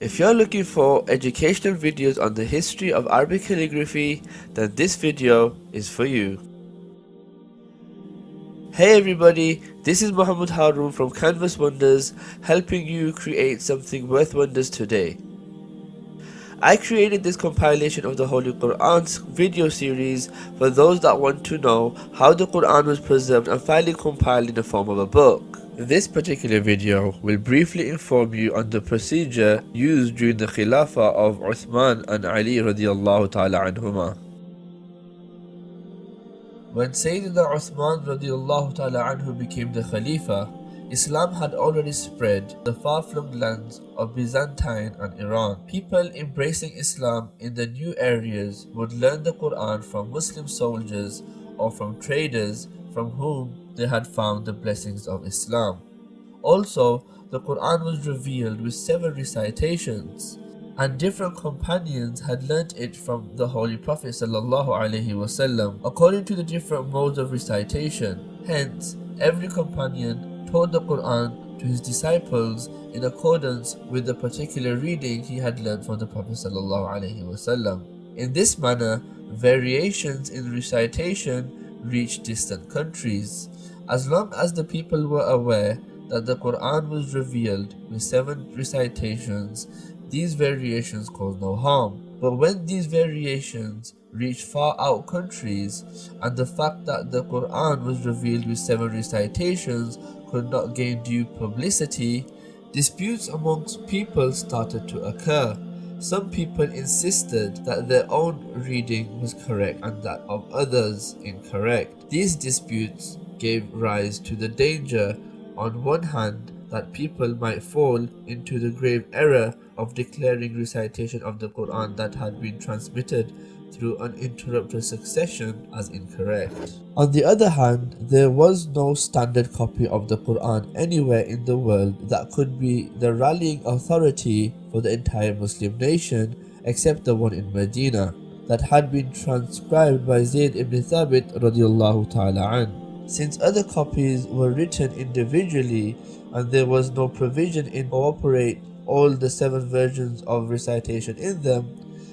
If you're looking for educational videos on the history of Arabic calligraphy, then this video is for you. Hey everybody, this is Muhammad Harun from CanvasWonders, helping you create something worth wonders today. I created this compilation of the Holy Quran's video series for those that want to know how the Quran was preserved and finally compiled in the form of a book. This particular video will briefly inform you on the procedure used during the Khilafah of Uthman and Ali radiallahu ta'ala anhuma. When Sayyidina Uthman radiallahu ta'ala anhu became the Khalifa, Islam had already spread the far-flung lands of Byzantine and Iran. People embracing Islam in the new areas would learn the Quran from Muslim soldiers or from traders from whom they had found the blessings of Islam. Also, the Quran was revealed with 7 recitations, and different companions had learnt it from the Holy Prophet ﷺ according to the different modes of recitation. Hence, every companion taught the Quran to his disciples in accordance with the particular reading he had learnt from the Prophet ﷺ. In this manner, variations in recitation reached distant countries. As long as the people were aware that the Quran was revealed with 7 recitations, these variations caused no harm. But when these variations reached far out countries, and the fact that the Quran was revealed with 7 recitations could not gain due publicity, disputes amongst people started to occur. Some people insisted that their own reading was correct and that of others incorrect. These disputes gave rise to the danger, on one hand, that people might fall into the grave error of declaring recitation of the Quran that had been transmitted through uninterrupted succession as incorrect. On the other hand, there was no standard copy of the Quran anywhere in the world that could be the rallying authority for the entire Muslim nation except the one in Medina that had been transcribed by Zayd ibn Thabit radiallahu ta'ala an. Since other copies were written individually and there was no provision in incorporate all the 7 versions of recitation in them,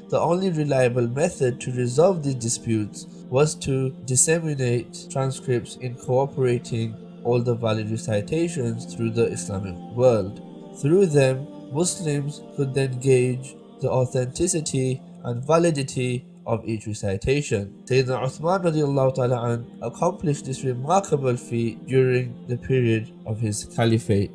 the only reliable method to resolve these disputes was to disseminate transcripts incorporating all the valid recitations through the Islamic world. Through them, Muslims could then gauge the authenticity and validity of each recitation. Sayyidina Uthman radiallahu ta'ala an accomplished this remarkable feat during the period of his caliphate.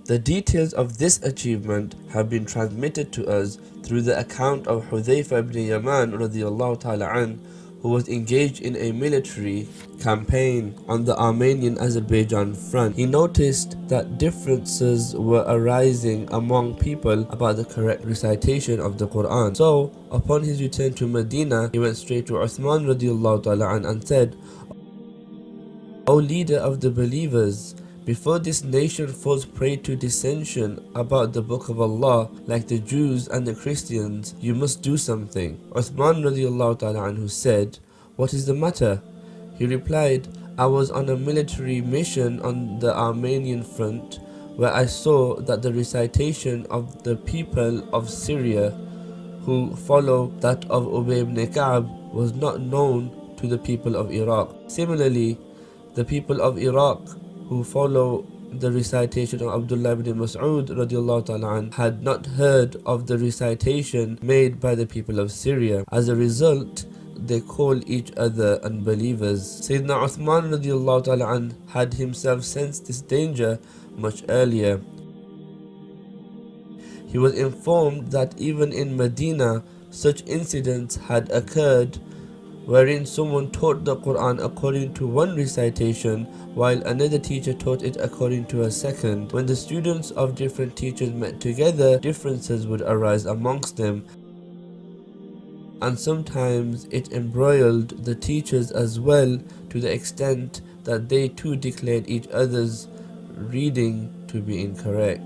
The details of this achievement have been transmitted to us through the account of Hudhayfa ibn Yaman radiallahu ta'ala an, who was engaged in a military campaign on the Armenian-Azerbaijan front. He noticed that differences were arising among people about the correct recitation of the Quran. So, upon his return to Medina, he went straight to Uthman radiallahu ta'ala an and said, "O leader of the believers, before this nation falls prey to dissension about the Book of Allah, like the Jews and the Christians, you must do something." Uthman radiallahu ta'ala anhu said, "What is the matter?" He replied, "I was on a military mission on the Armenian front, where I saw that the recitation of the people of Syria who follow that of Ubay ibn Ka'b was not known to the people of Iraq. Similarly, the people of Iraq who follow the recitation of Abdullah ibn Mas'ud radiallahu ta'ala an had not heard of the recitation made by the people of Syria. As a result, they call each other unbelievers." Sayyidina Uthman radiallahu ta'ala an had himself sensed this danger much earlier. He was informed that even in Medina, such incidents had occurred wherein someone taught the Quran according to one recitation while another teacher taught it according to a second. When the students of different teachers met together, differences would arise amongst them, and sometimes it embroiled the teachers as well, to the extent that they too declared each other's reading to be incorrect.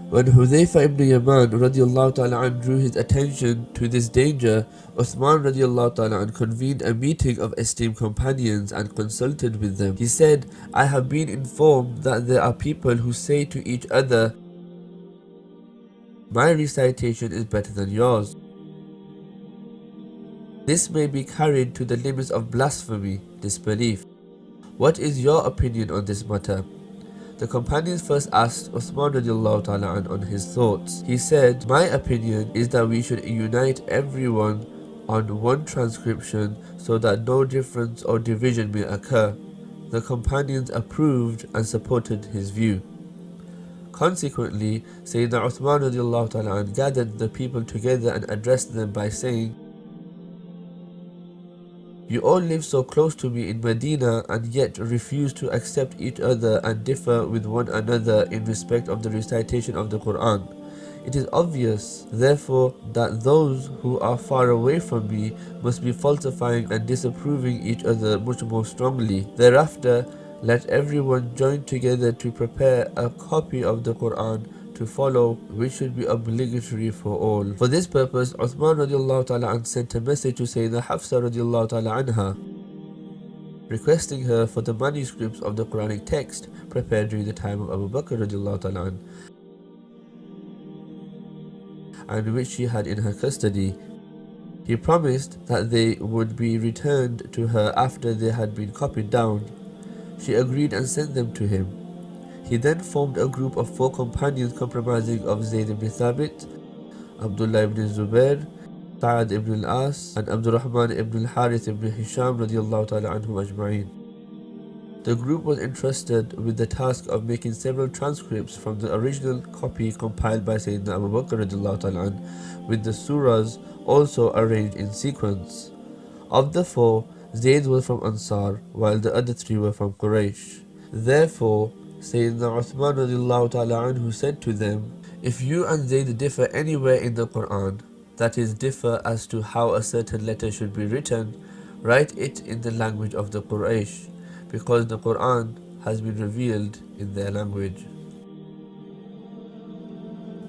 When Hudhayfa ibn Yaman radiallahu ta'ala an drew his attention to this danger, Uthman radiallahu ta'ala an convened a meeting of esteemed companions and consulted with them. He said, "I have been informed that there are people who say to each other, My recitation is better than yours. This may be carried to the limits of blasphemy, disbelief. What is your opinion on this matter? The companions first asked Uthman radiallahu ta'ala on his thoughts. He said, my opinion is that we should unite everyone on one transcription so that no difference or division may occur. The companions approved and supported his view. Consequently, Sayyidina Uthman radiallahu ta'ala gathered the people together and addressed them by saying, you all live so close to me in Medina and yet refuse to accept each other and differ with one another in respect of the recitation of the Quran. It is obvious, therefore, that those who are far away from me must be falsifying and disapproving each other much more strongly. Thereafter, let everyone join together to prepare a copy of the Quran to follow, which should be obligatory for all. For this purpose, Uthman radiallahu ta'ala sent a message to Sayyidina Hafsa radiallahu ta'ala anha, requesting her for the manuscripts of the Quranic text prepared during the time of Abu Bakr radiallahu ta'ala and which she had in her custody. He promised that they would be returned to her after they had been copied down. She agreed and sent them to him. He then formed a group of 4 companions comprising of Zayd ibn Thabit, Abdullah ibn Zubair, Sa'ad ibn al-As, and Abdurrahman ibn al-Harith ibn Hisham radiallahu ta'ala anhum ajma'in. The group was entrusted with the task of making several transcripts from the original copy compiled by Sayyidina Abu Bakr radiallahu ta'ala with the surahs also arranged in sequence. Of the 4, Zayd was from Ansar, while the other 3 were from Quraysh. Therefore, Sayyidina Uthman radiallahu ta'ala anhu said to them, if you and Zayd differ anywhere in the Quran, that is, differ as to how a certain letter should be written, write it in the language of the Quraysh, because the Quran has been revealed in their language.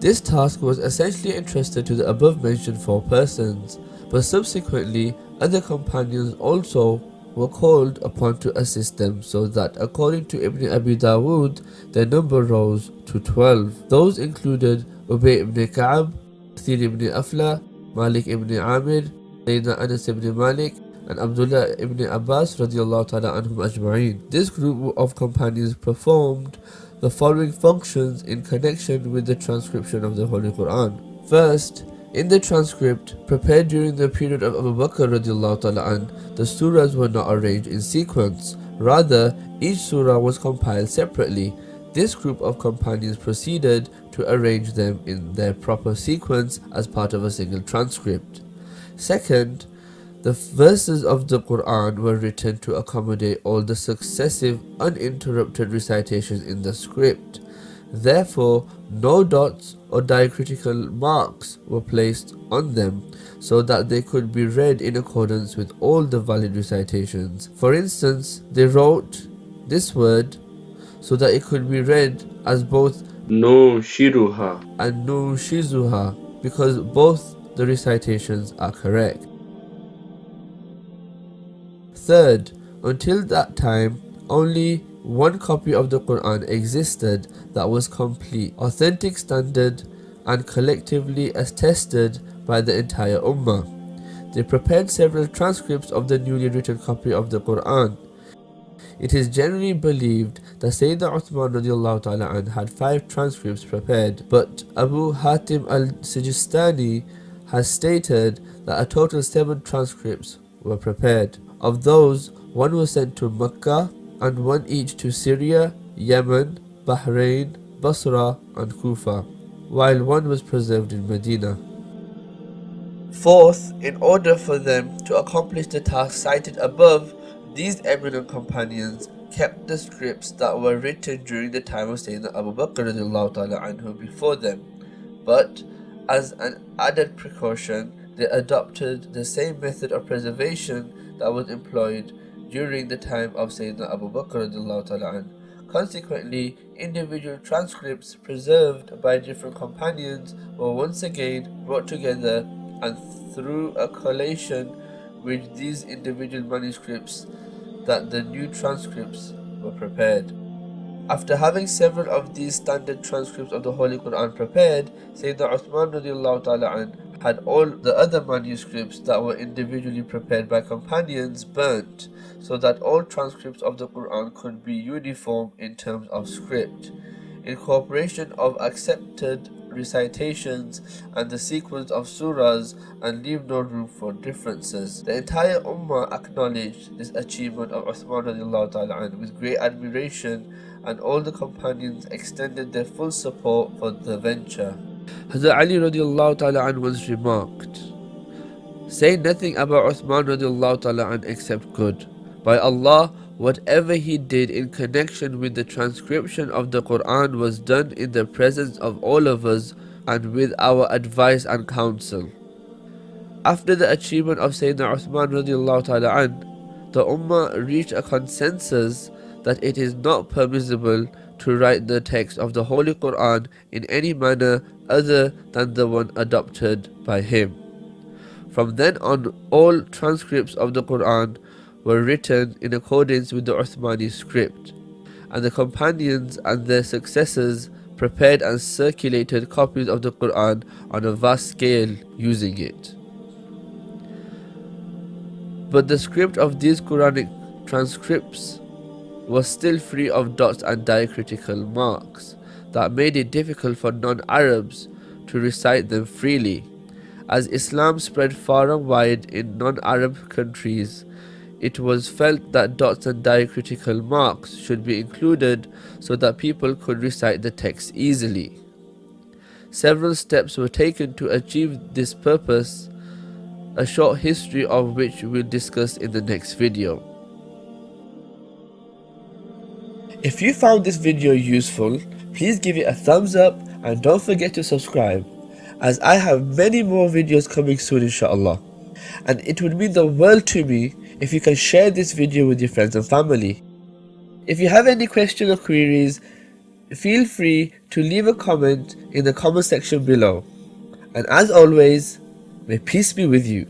This task was essentially entrusted to the above mentioned 4 persons, but subsequently other companions also were called upon to assist them, so that according to Ibn Abi Dawood, their number rose to 12. Those included Ubay ibn Ka'ab, Kathir ibn Afla, Malik ibn Amir, Sayyidina Anas ibn Malik, and Abdullah ibn Abbas radiallahu ta'ala anhum ajma'in. This group of companions performed the following functions in connection with the transcription of the Holy Quran. First, in the transcript prepared during the period of Abu Bakr radiallahu ta'ala the surahs were not arranged in sequence. Rather, each surah was compiled separately. This group of companions proceeded to arrange them in their proper sequence as part of a single transcript. Second, the verses of the Quran were written to accommodate all the successive uninterrupted recitations in the script. Therefore, no dots or diacritical marks were placed on them so that they could be read in accordance with all the valid recitations. For instance, they wrote this word so that it could be read as both No Shiruha and Nu Shizuha, because both the recitations are correct. Third, until that time, only one copy of the Quran existed that was complete, authentic standard, and collectively attested by the entire Ummah. They prepared several transcripts of the newly written copy of the Quran. It is generally believed that Sayyidina Uthman radiallahu ta'ala had 5 transcripts prepared, but Abu Hatim al-Sijistani has stated that a total 7 transcripts were prepared. Of those, 1 was sent to Mecca and 1 each to Syria, Yemen, Bahrain, Basra and Kufa, while 1 was preserved in Medina. Fourth, in order for them to accomplish the task cited above, these eminent companions kept the scripts that were written during the time of Sayyidina Abu Bakr radiallahu ta'ala anhu before them, but as an added precaution, they adopted the same method of preservation that was employed during the time of Sayyidina Abu Bakr radiallahu ta'ala anhu. Consequently, individual transcripts preserved by different companions were once again brought together, and through a collation with these individual manuscripts that the new transcripts were prepared. After having several of these standard transcripts of the Holy Quran prepared, Sayyidina Uthman radiallahu ta'ala an had all the other manuscripts that were individually prepared by companions burnt, so that all transcripts of the Quran could be uniform in terms of script, incorporation of accepted recitations, and the sequence of surahs, and leave no room for differences. The entire Ummah acknowledged this achievement of Uthman radiallahu ta'ala an with great admiration, and all the companions extended their full support for the venture. Hazrat Ali radiallahu ta'ala an once remarked, "Say nothing about Uthman radiallahu ta'ala an except good. By Allah, whatever he did in connection with the transcription of the Quran was done in the presence of all of us and with our advice and counsel." After the achievement of Sayyidina Uthman radiallahu ta'ala an, the Ummah reached a consensus that it is not permissible to write the text of the Holy Quran in any manner other than the one adopted by him. From then on, all transcripts of the Quran were written in accordance with the Uthmani script, and the companions and their successors prepared and circulated copies of the Quran on a vast scale using it. But the script of these Quranic transcripts was still free of dots and diacritical marks that made it difficult for non-Arabs to recite them freely. As Islam spread far and wide in non-Arab countries, it was felt that dots and diacritical marks should be included so that people could recite the text easily. Several steps were taken to achieve this purpose, a short history of which we'll discuss in the next video. If you found this video useful, please give it a thumbs up and don't forget to subscribe, as I have many more videos coming soon inshallah. And it would mean the world to me if you can share this video with your friends and family. If you have any questions or queries, feel free to leave a comment in the comment section below. And as always, may peace be with you.